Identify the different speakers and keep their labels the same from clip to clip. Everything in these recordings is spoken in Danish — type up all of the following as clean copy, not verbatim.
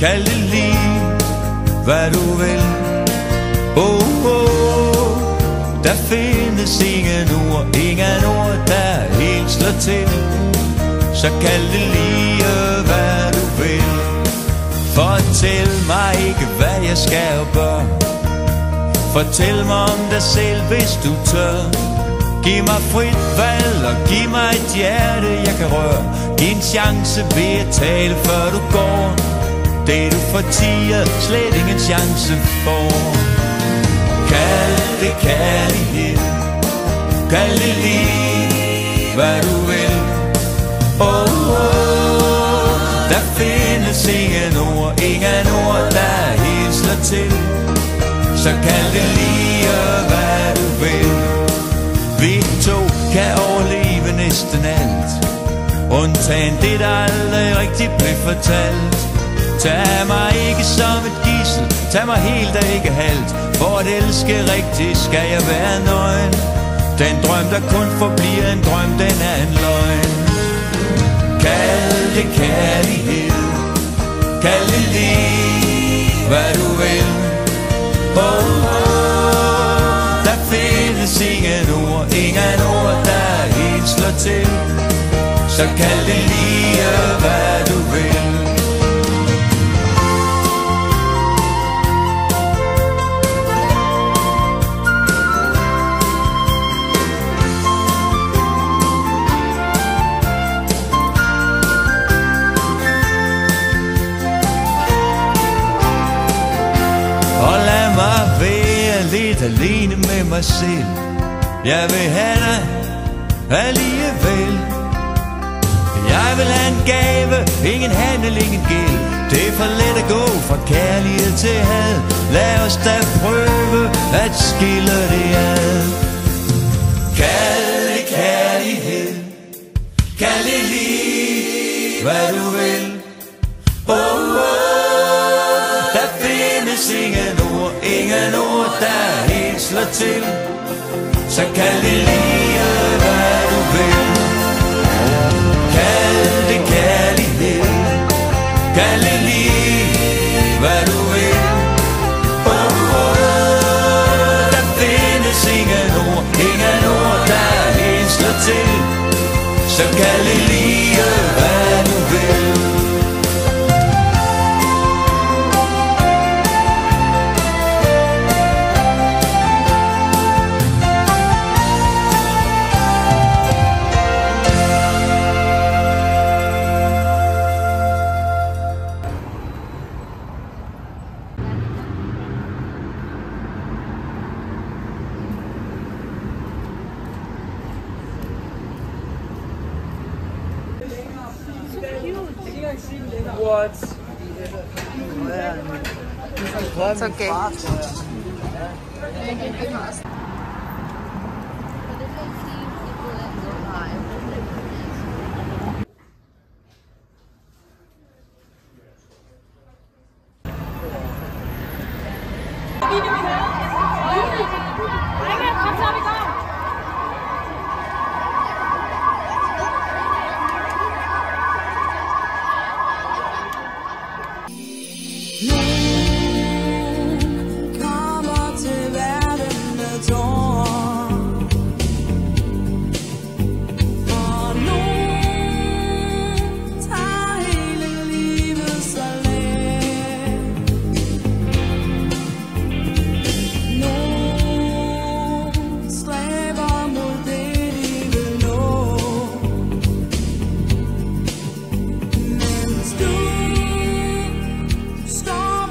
Speaker 1: Kald det lige, hvad du vil. Der findes ingen ord, der helt slår til. Så kald det lige, hvad du vil. Fortæl mig ikke, hvad jeg skal og bør. Fortæl mig om dig selv, hvis du tør. Giv mig frit valg og giv mig et hjerte, jeg kan røre. Giv en chance ved at tale, før du går. Det du fortier, slet ingen chance for. Kald det kærlighed, kald det lige, hvad du vil. Der findes ingen ord, der helt slår til. Så kald det lige, hvad du vil. Vi to kan overleve næsten alt, undtagen det, der aldrig rigtig blev fortalt. Tag mig ikke som et gidsel, tag mig helt og ikke halvt. For at elske rigtigt skal jeg være nøgen. Den drøm, der kun forbliver en drøm, den er en løgn. Kald det kærlighed, kald det lige, hvad du vil. Der findes ingen ord, der helt slår til. Så kald det lige, hvad du vil. Lidt alene med mig selv. Jeg vil have dig alligevel. Jeg vil have en gave, ingen handel, ingen gæld. Det er for let at gå fra kærlighed til had. Lad os da prøve at skille det ad. Kald det kærlighed, kald det lige, hvad du vil. Der findes ingen ord, der helt slår til. Så kald det lige, hvad du vil. Kald det kærlighed, kald det lige, hvad du vil. Der findes ingen ord, der helt slår til. Så kald det lige, hvad du vil.
Speaker 2: What?
Speaker 3: It's okay.
Speaker 4: Storm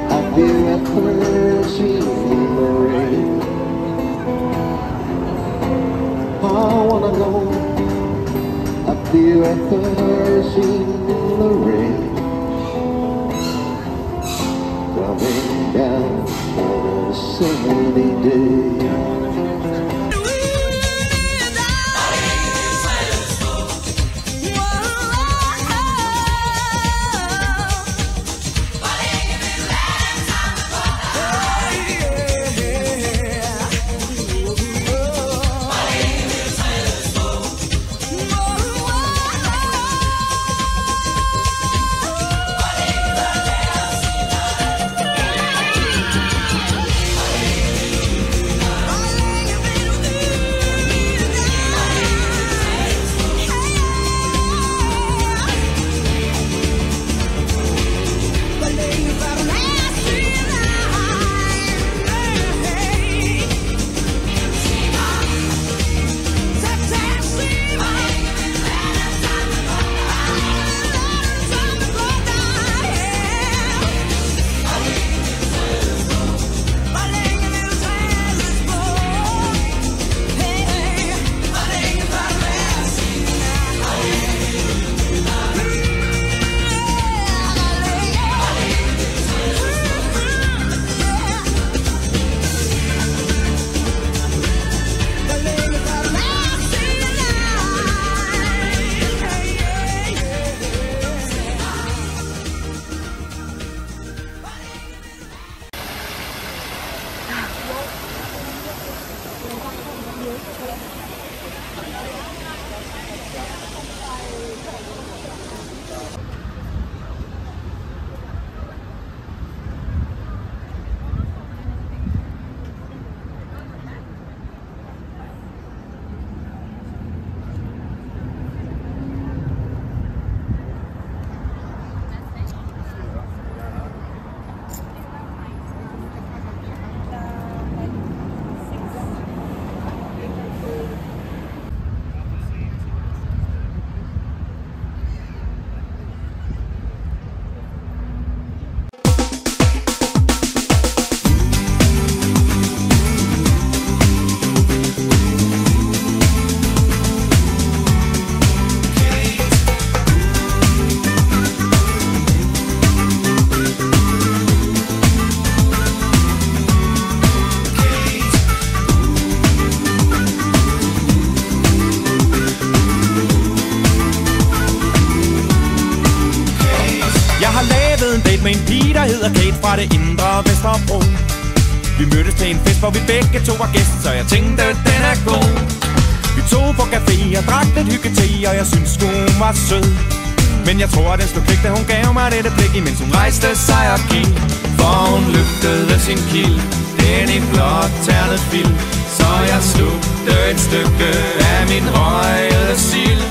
Speaker 2: I feel at first in the rain. I wanna go. I feel at first in the rain. Coming down on a sunny day.
Speaker 1: Med en pige, der hedder Kate fra det indre Vesterbro. Vi mødtes til en fest, hvor vi begge to var gæster, så jeg tænkte, den er god. Vi tog på café og drak lidt hygge-te, og jeg synes hun var sød. Men jeg tror, at den slog klik, da hun gav mig dette blik, imens hun rejste sig og gik. For hun løftede sin kild, den i blåt ternet fil, så jeg slugte et stykke af min røgede sild.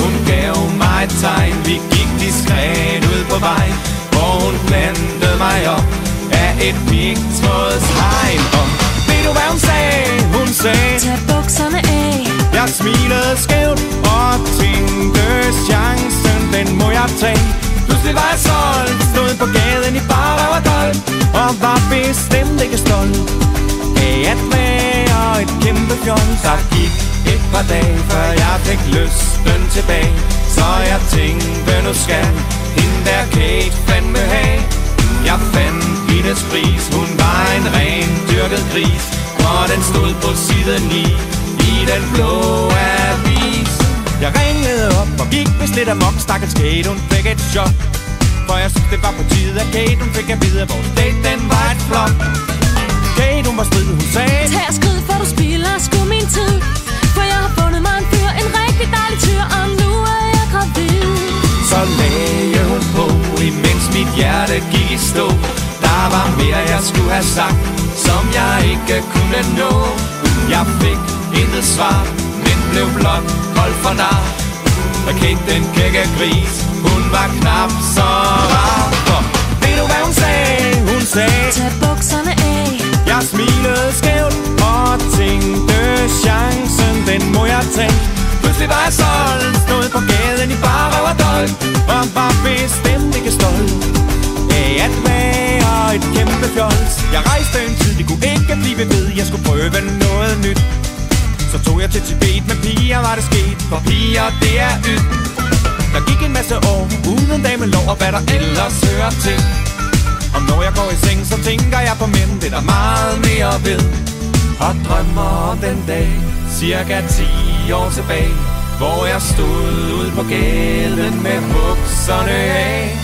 Speaker 1: Hun gav mig et tegn, vi gik diskret ud på vej, hvor hun plantede mig op af et pigtrådshegn. Og ved du hvad hun sagde? Hun sagde:
Speaker 4: tag bukserne af.
Speaker 1: Jeg smilede skævt og tænkte, chancen den må jeg tage. Pludselig var jeg solgt, stod på gaden i bar og var dold, og var bestemt ikke stolt af at være et kæmpe fjol. Der gik et par dage, før jeg fik lysten tilbage, så jeg tænkte, nu skal hende der Kate fandme have. Jeg fandt hendes pris, hun var en ren dyrket gris, og den stod på side 9 i den blå avis. Jeg ringede op og gik vist lidt amok, stakkels Kate, hun fik et chok. For jeg synes det var på tide, at Kate hun fik at vide, at vores date den var et flop. Kate hun var strid, hun sagde:
Speaker 4: tag og skrid, for du spilder sgu min tid, for jeg har fundet mig en fyr, en rigtig dejlig tyr, og nu er jeg gravid.
Speaker 1: Så lagde hun på, imens mit hjerte gik i stå. Der var mere jeg skulle have sagt, som jeg ikke kunne nå. Jeg fik intet svar, men blev blot holdt for nar. Og Kate den kække gris, hun var knap så rar. For ved du hvad hun sagde? Hun sagde:
Speaker 4: tag bukserne af.
Speaker 1: Jeg smilede skævt og tænkte, chancen den må jeg tage. Pludselig var jeg solgt, stod på gaden i bar og var dold, og var bestemt ikke stolt af at fjols. Jeg rejste en tid, det kunne ikke blive ved. Jeg skulle prøve noget nyt. Så tog jeg til Tibet med piger, var det sket. For piger, det er ydt. Der gik en masse år uden damelov og hvad der ellers hører til. Og når jeg går i seng, så tænker jeg på mænd, det er der meget mere ved. Og drømmer om den dag, cirka 10 år tilbage, hvor jeg stod ude på gaden med bukserne af.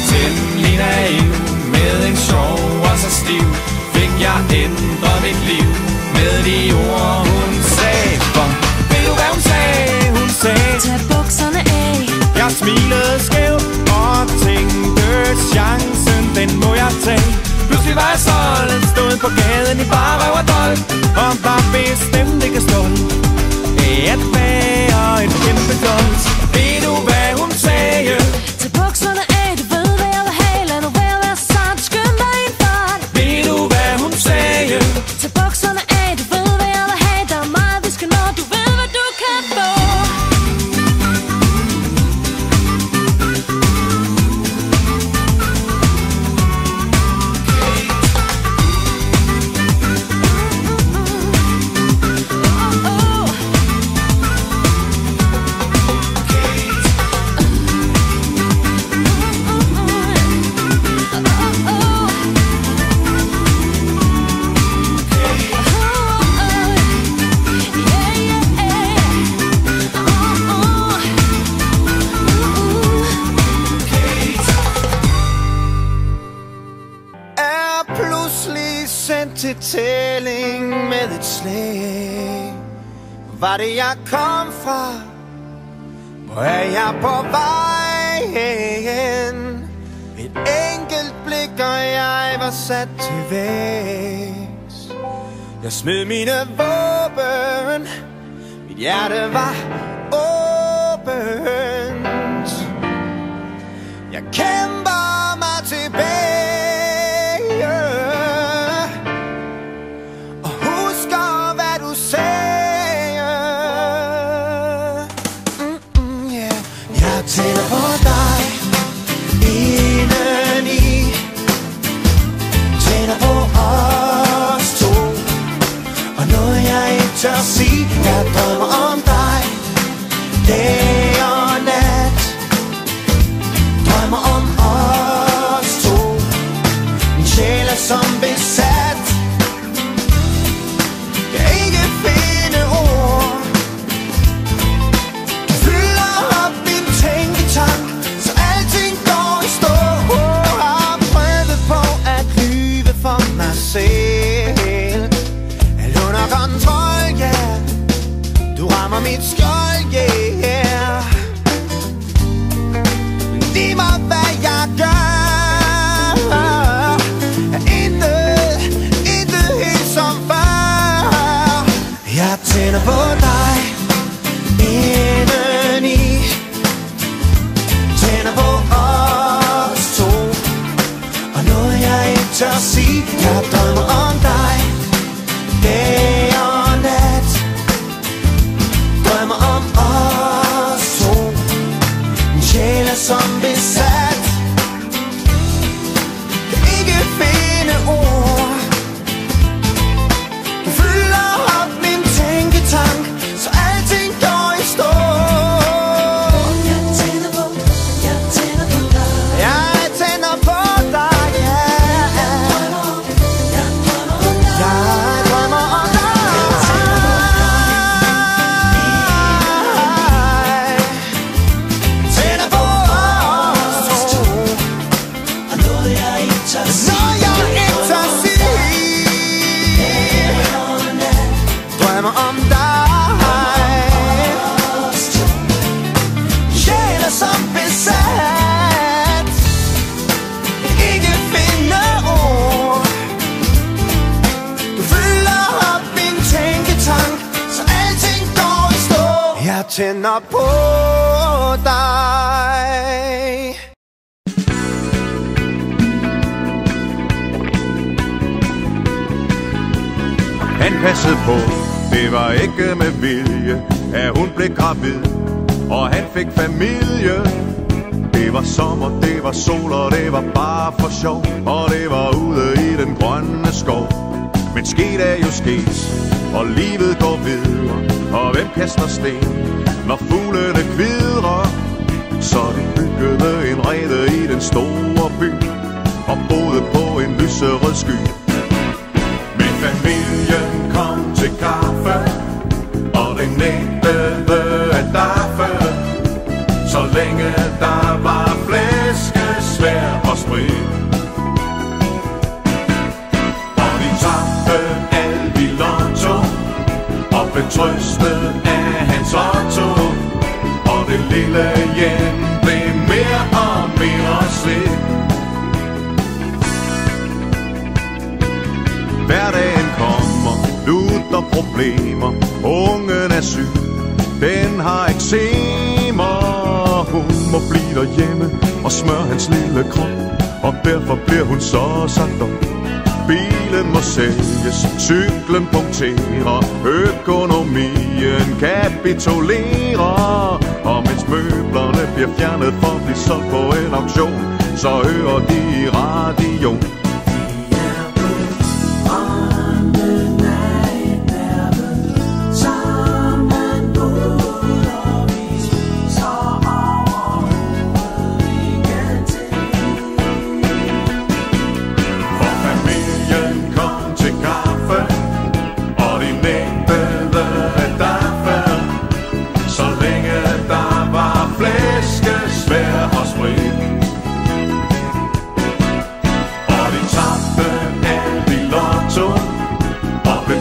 Speaker 1: Til lige naiv, med en sjov og så stiv, fik jeg ændret mit liv med de ord hun sagde. For ved du hvad hun sagde? Hun sagde: tag bukserne af. Jeg smilede skævt og tænkte, chancen den må jeg tage. Pludselig var jeg solgt, stod på gaden i bare røv og dolk, og var bestemt ikke stolt at være en kæmpe dolt. Ved du hvad hun sagde?
Speaker 4: Tag bukserne af, du ved hvad jeg vil have. Lad nu være være sart, skynd dig i en fart.
Speaker 1: Ved du hvad hun sagde?
Speaker 4: Tag bukserne af, du ved hvad jeg vil have. Der er meget vi skal nå, du ved hvad du kan få.
Speaker 5: Til tælling med et slag. Var det jeg kom fra? Hvor er jeg på vej hen? Et enkelt blik og jeg var sat til vægs. Jeg smed mine våben, mit hjerte var åbent. Jeg kæmper mig tilbage og husker hvad du sagde. Yeah. Jeg tænder på dig indeni, tænder på os to, og noget jeg ikke tør sige. Jeg drømmer om dig dag og nat, drømmer om os to. Min sjæl er som besat, kan ikke finde ord. Du fylder op min tænketank, så alting går i stå. Har prøvet på at lyve for mig selv, alt under kontrol, yeah. Du rammer mit skjold, yeah. Men lige meget hvad jeg gør, er intet helt som før. Jeg tænder på dig indeni, tænder på os to, og noget jeg ikke tør sige. Jeg drømmer om dig dag og nat, drømmer om os to. Min sjæl er som besat, kan ikke finde ord. Du fylder op min tænketank, så alting går i stå. Jeg tænder på dig, jeg tænder på dig, yeah. Jeg drømmer om dig. Tænder på os to, og noget jeg ikke tør sige. Drømmer om dig, sjæl er som besat, ikke finde ord. Du fylder op min tænketank, så alting går i stå. Jeg tænder på dig.
Speaker 1: Han passede på, det var ikke med vilje, at hun blev gravid, og han fik familie. Det var sommer, det var sol, og det var bare for sjov, og det var ude i den
Speaker 6: Men sket er jo sket, og livet går videre. Og hvem kaster sten, når fuglene kvidrer? Så de byggede en rede i den store by og boede på en lyserød sky. Men familien kom til kaffe, og den nægtede at daffe, så længe der var flæskesvær og sprit. Og de tabte alt i lotto og blev trøstet af hans Otto. Og det lille hjem blev mere og mere slidt. Hverdagen kommer, lutter problemer. Ungen er syg, den har eksema. Hun må blive derhjemme og smøre hans lille krop, og derfor bliver hun så sagt op. Bilen må sælges, cyklen punkterer, økonomien kapitulerer. Og mens møblerne bliver fjernet for at blive solgt på en auktion, så hører de i radio.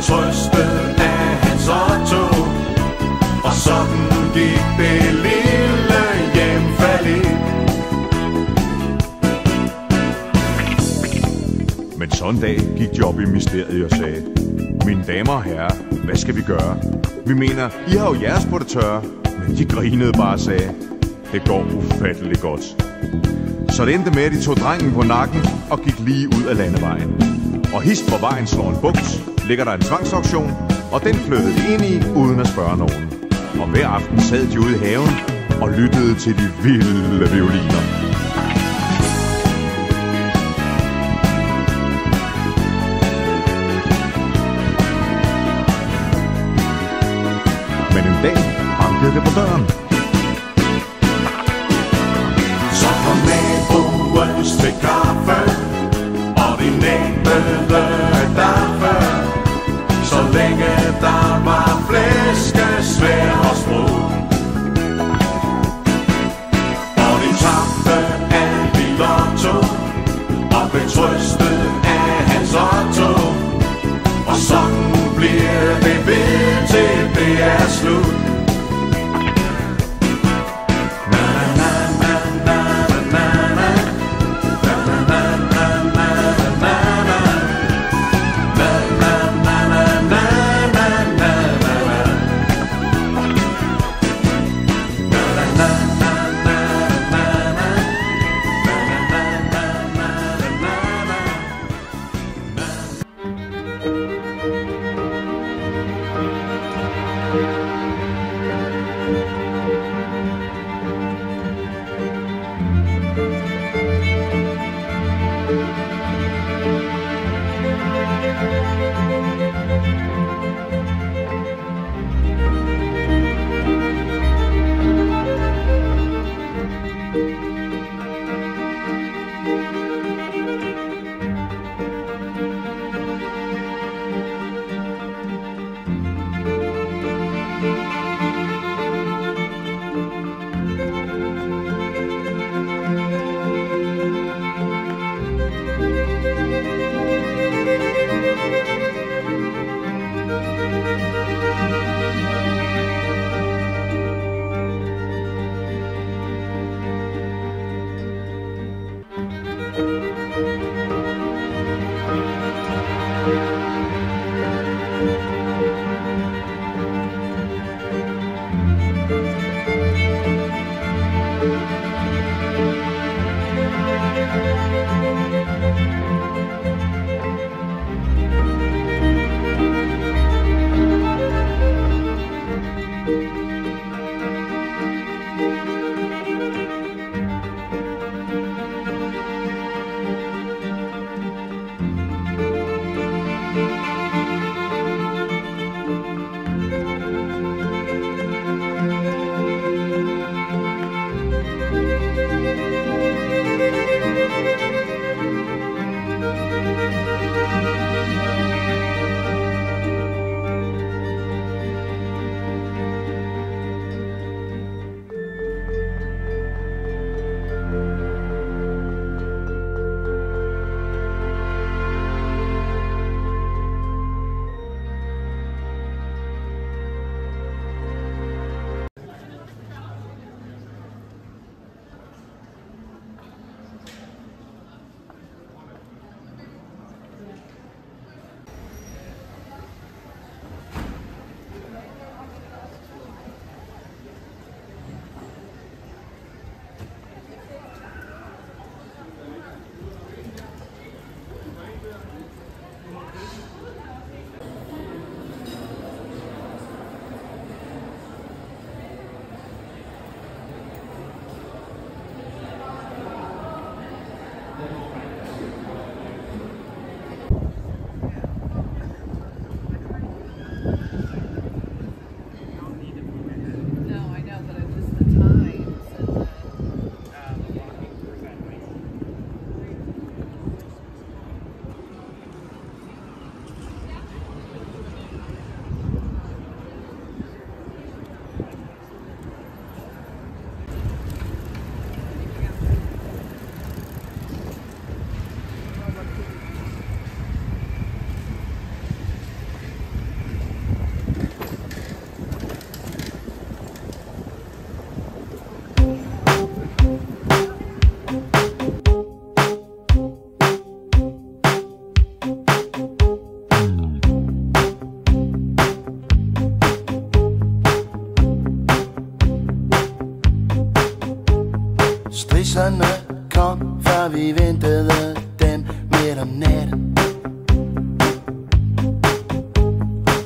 Speaker 6: Trøstet af hans Otto, og sådan gik det lille hjem fallit. Men sådan en dag gik de op i mysteriet og sagde: mine damer og herrer, hvad skal vi gøre? Vi mener, I har jo jeres på det tørre. Men de grinede bare og sagde: det går ufatteligt godt. Så det endte med, at de tog drengen på nakken og gik lige ud af landevejen. Og hist for vejen slår en buks, ligger der en tvangsauktion, og den flyttede de ind i, uden at spørge nogen. Og hver aften sad de ude i haven og lyttede til de vilde violiner. Men en dag bankede det på døren. Så kom naboens til kaffe, og de nægtede at daffe, så længe der var flæskesvær og sprog. Og de tabte alt i lotto og blev trøstet af hans Otto. Og sådan bliver det ved til det er slut.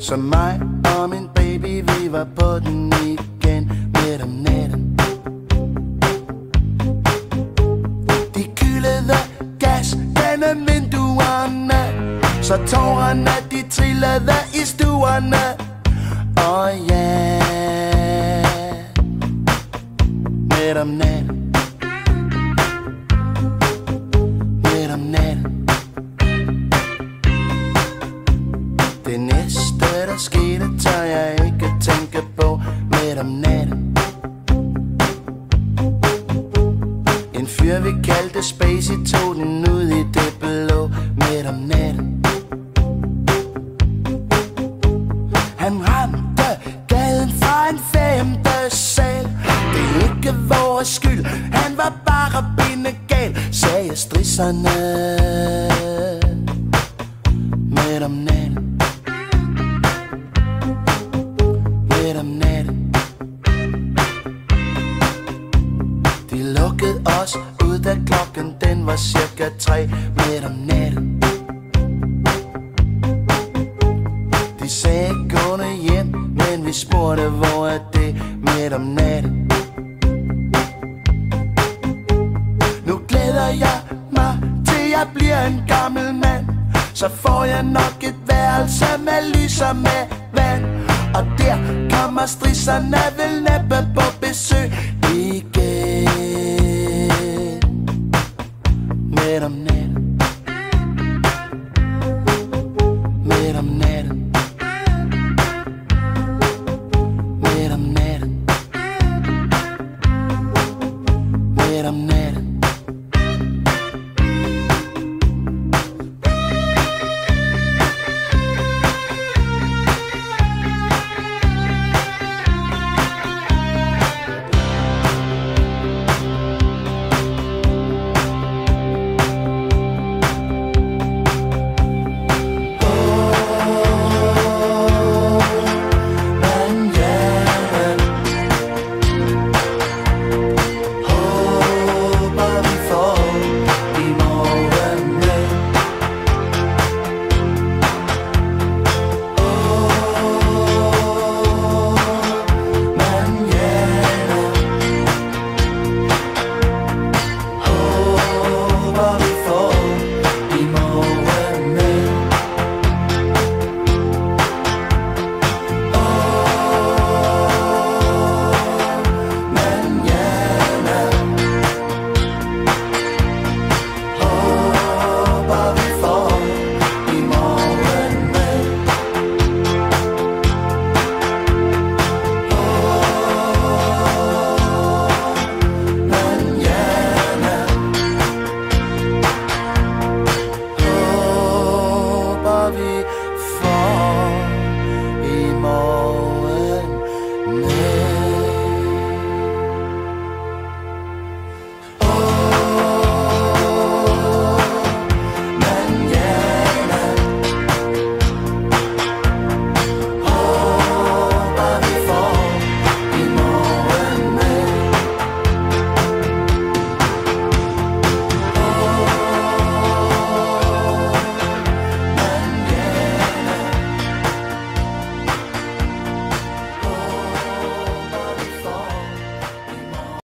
Speaker 7: Så mig og min baby, vi var på den igen midt om natten. De kylede gas gennem vinduerne, så tårerne de trillede i stuerne. Og ja, midt om natten, midt om natten. Det næste der skete, tør jeg ikke tænke på. Midt om natten. En fyr vi kaldte Spacey tog den ud i det blå. Midt om natten. Han ramte gaden fra en 5. sal. Det er ikke vores skyld, han var bare bindegal, sagde strisserne. Midt om natten, midt om natten. De lukkede os ud, da klokken den var cirka 3. Midt om natten. De sagde gå nu hjem, men vi spurgte hvor er det. Midt om natten. Nu glæder jeg mig til jeg bliver en gammel mand. Så får jeg nok et værelse med lys og med vand. Og der kommer strisserne vel næppe på besøg igen.